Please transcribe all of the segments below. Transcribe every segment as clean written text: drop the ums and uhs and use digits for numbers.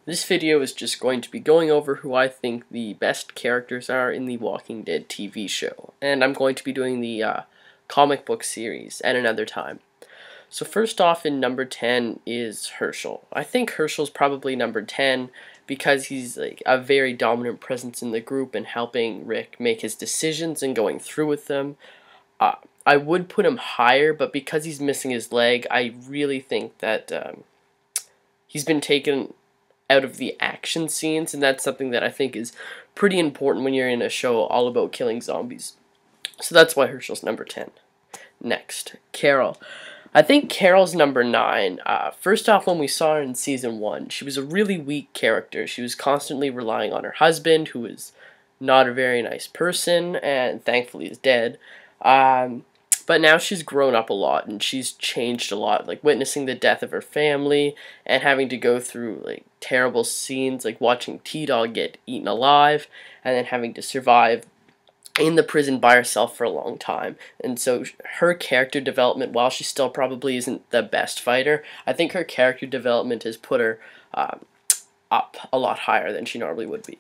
This video is just going to be going over who I think the best characters are in the Walking Dead TV show, and I'm going to be doing the comic book series at another time. So first off, in number 10 is Hershel. I think Hershel's probably number 10 because he's like a very dominant presence in the group and helping Rick make his decisions and going through with them. I would put him higher, but because he's missing his leg, I really think that he's been taken out of the action scenes, and that's something that I think is pretty important when you're in a show all about killing zombies. So that's why Hershel's number 10. Next, Carol. I think Carol's number 9. First off, when we saw her in Season 1, she was a really weak character. She was constantly relying on her husband, who was not a very nice person, and thankfully is dead. But now she's grown up a lot, and she's changed a lot, like witnessing the death of her family, and having to go through like terrible scenes, like watching T-Dog get eaten alive, and then having to survive in the prison by herself for a long time. And so her character development, while she still probably isn't the best fighter, I think her character development has put her up a lot higher than she normally would be.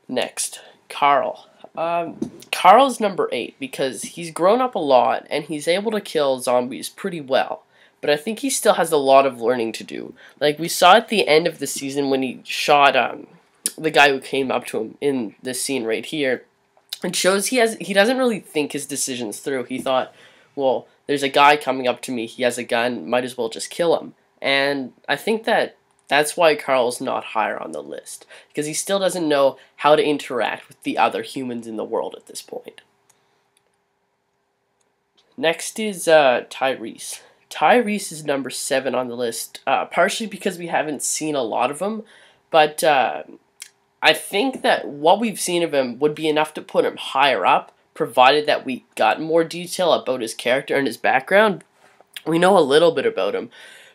Next, Carl. Carl's number 8 because he's grown up a lot and he's able to kill zombies pretty well. But I think he still has a lot of learning to do. Like we saw at the end of the season when he shot the guy who came up to him in this scene right here. It shows he doesn't really think his decisions through. He thought, well, there's a guy coming up to me, he has a gun, might as well just kill him. And I think that's why Carl's not higher on the list, because he still doesn't know how to interact with the other humans in the world at this point. Next is Tyreese. Tyrese is number 7 on the list, partially because we haven't seen a lot of him, but I think that what we've seen of him would be enough to put him higher up, provided that we got more detail about his character and his background. We know a little bit about him,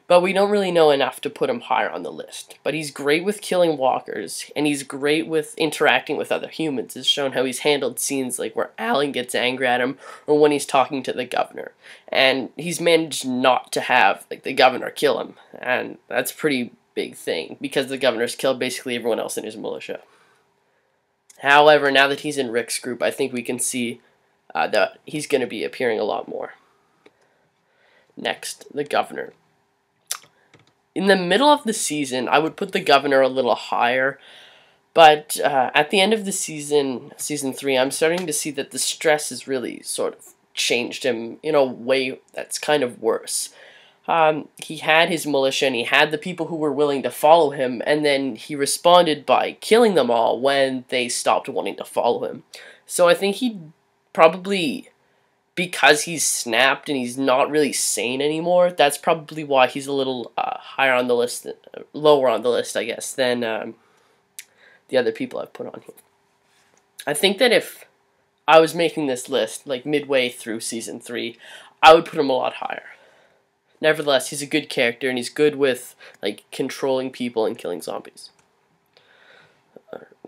but we don't really know enough to put him higher on the list. But he's great with killing walkers, and he's great with interacting with other humans. It's shown how he's handled scenes like where Alan gets angry at him, or when he's talking to the governor. And he's managed not to have like the governor kill him, and that's a pretty big thing, because the governor's killed basically everyone else in his militia. However, now that he's in Rick's group, I think we can see that he's going to be appearing a lot more. Next, the governor. In the middle of the season, I would put the governor a little higher, but at the end of the season, Season 3, I'm starting to see that the stress has really sort of changed him in a way that's kind of worse. He had his militia, and he had the people who were willing to follow him, and then he responded by killing them all when they stopped wanting to follow him. So I think he probably, because he's snapped and he's not really sane anymore, that's probably why he's a little higher on the list, lower on the list, I guess, than the other people I've put on here. I think that if I was making this list, like midway through Season 3, I would put him a lot higher. Nevertheless, he's a good character, and he's good with like controlling people and killing zombies.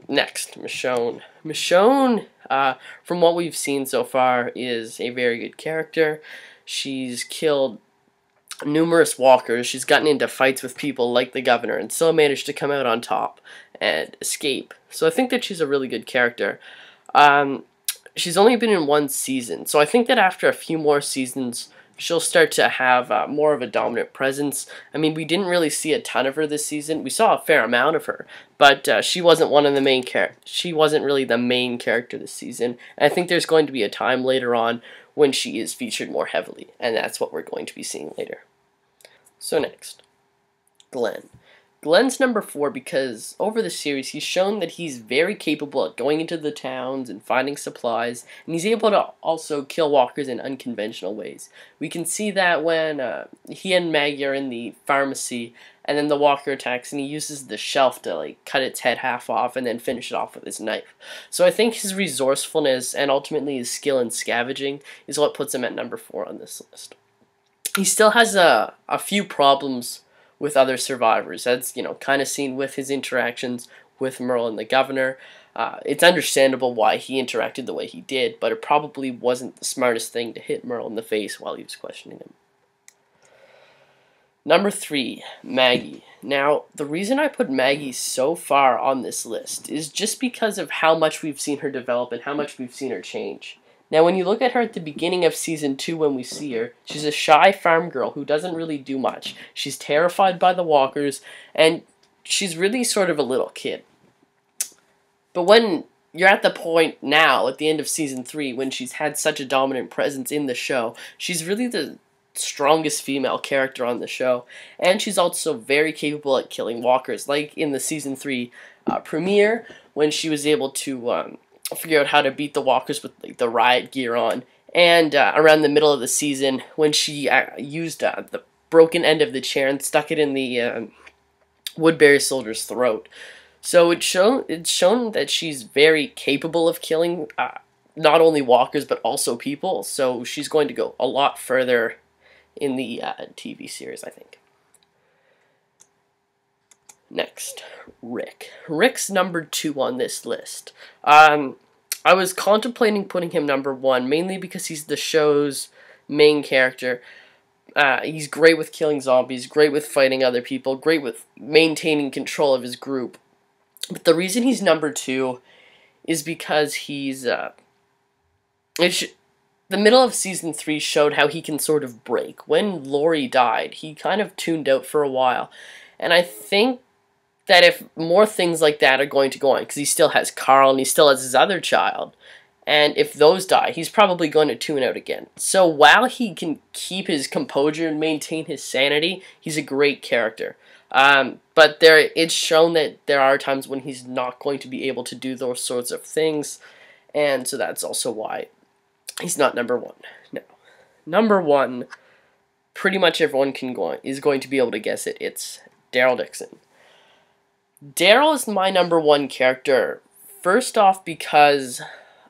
Next, Michonne. Michonne, from what we've seen so far, is a very good character. She's killed numerous walkers. She's gotten into fights with people like the governor and still managed to come out on top and escape. So I think that she's a really good character. She's only been in 1 season, so I think that after a few more seasons, she'll start to have more of a dominant presence. I mean, we didn't really see a ton of her this season. We saw a fair amount of her, but she wasn't one of the main characters. She wasn't really the main character this season. And I think there's going to be a time later on when she is featured more heavily, and that's what we're going to be seeing later. So next, Glenn. Glenn's number 4 because over the series he's shown that he's very capable at going into the towns and finding supplies, and he's able to also kill walkers in unconventional ways. We can see that when he and Maggie are in the pharmacy, and then the walker attacks, and he uses the shelf to like cut its head half off and then finish it off with his knife. So I think his resourcefulness and ultimately his skill in scavenging is what puts him at number 4 on this list. He still has a few problems with other survivors, as kind of seen with his interactions with Merle and the governor. It's understandable why he interacted the way he did, but it probably wasn't the smartest thing to hit Merle in the face while he was questioning him. Number 3, Maggie. Now, the reason I put Maggie so far on this list is just because of how much we've seen her develop and how much we've seen her change. Now, when you look at her at the beginning of Season 2 when we see her, she's a shy farm girl who doesn't really do much. She's terrified by the walkers, and she's really sort of a little kid. But when you're at the point now, at the end of Season 3, when she's had such a dominant presence in the show, she's really the strongest female character on the show, and she's also very capable at killing walkers, like in the Season 3 premiere, when she was able to figure out how to beat the walkers with like, the riot gear on, and around the middle of the season, when she used the broken end of the chair and stuck it in the Woodbury soldier's throat. So it's shown that she's very capable of killing not only walkers but also people, so she's going to go a lot further in the TV series, I think. Next, Rick. Rick's number 2 on this list. I was contemplating putting him number 1, mainly because he's the show's main character. He's great with killing zombies, great with fighting other people, great with maintaining control of his group. But the reason he's number 2 is because he's... the middle of Season 3 showed how he can sort of break. When Lori died, he kind of tuned out for a while. And I think that if more things like that are going to go on, because he still has Carl and he still has his other child, and if those die, he's probably going to tune out again. So while he can keep his composure and maintain his sanity, he's a great character. But it's shown that there are times when he's not going to be able to do those sorts of things, and so that's also why he's not number 1. No. Number 1, pretty much everyone is going to be able to guess it. It's Daryl Dixon. Daryl is my number 1 character, first off because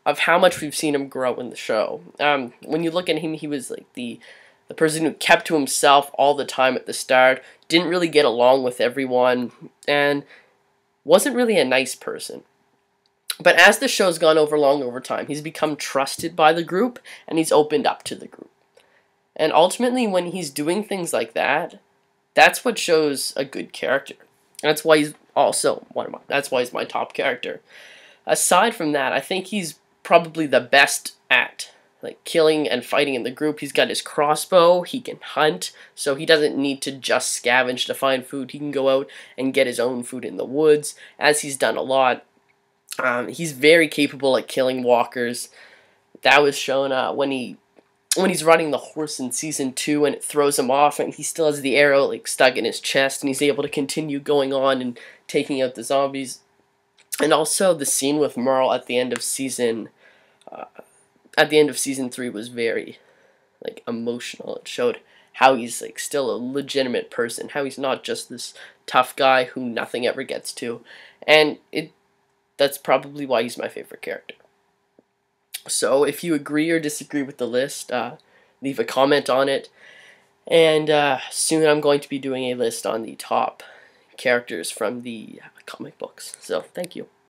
of how much we've seen him grow in the show. When you look at him, he was like the person who kept to himself all the time at the start, didn't really get along with everyone, and wasn't really a nice person. But as the show's gone over time, he's become trusted by the group, and he's opened up to the group. And ultimately, when he's doing things like that, that's what shows a good character. That's why he's also that's why he's my top character. Aside from that, I think he's probably the best at like killing and fighting in the group. He's got his crossbow, he can hunt, so he doesn't need to just scavenge to find food. He can go out and get his own food in the woods, as he's done a lot. He's very capable at killing walkers. That was shown when he's riding the horse in Season 2 and it throws him off and he still has the arrow like stuck in his chest and he's able to continue going on and taking out the zombies. And also the scene with Merle at the end of Season 3 was very like emotional. It showed how he's like still a legitimate person, how he's not just this tough guy who nothing ever gets to. And that's probably why he's my favorite character. So if you agree or disagree with the list, leave a comment on it. And soon I'm going to be doing a list on the top characters from the comic books. So thank you.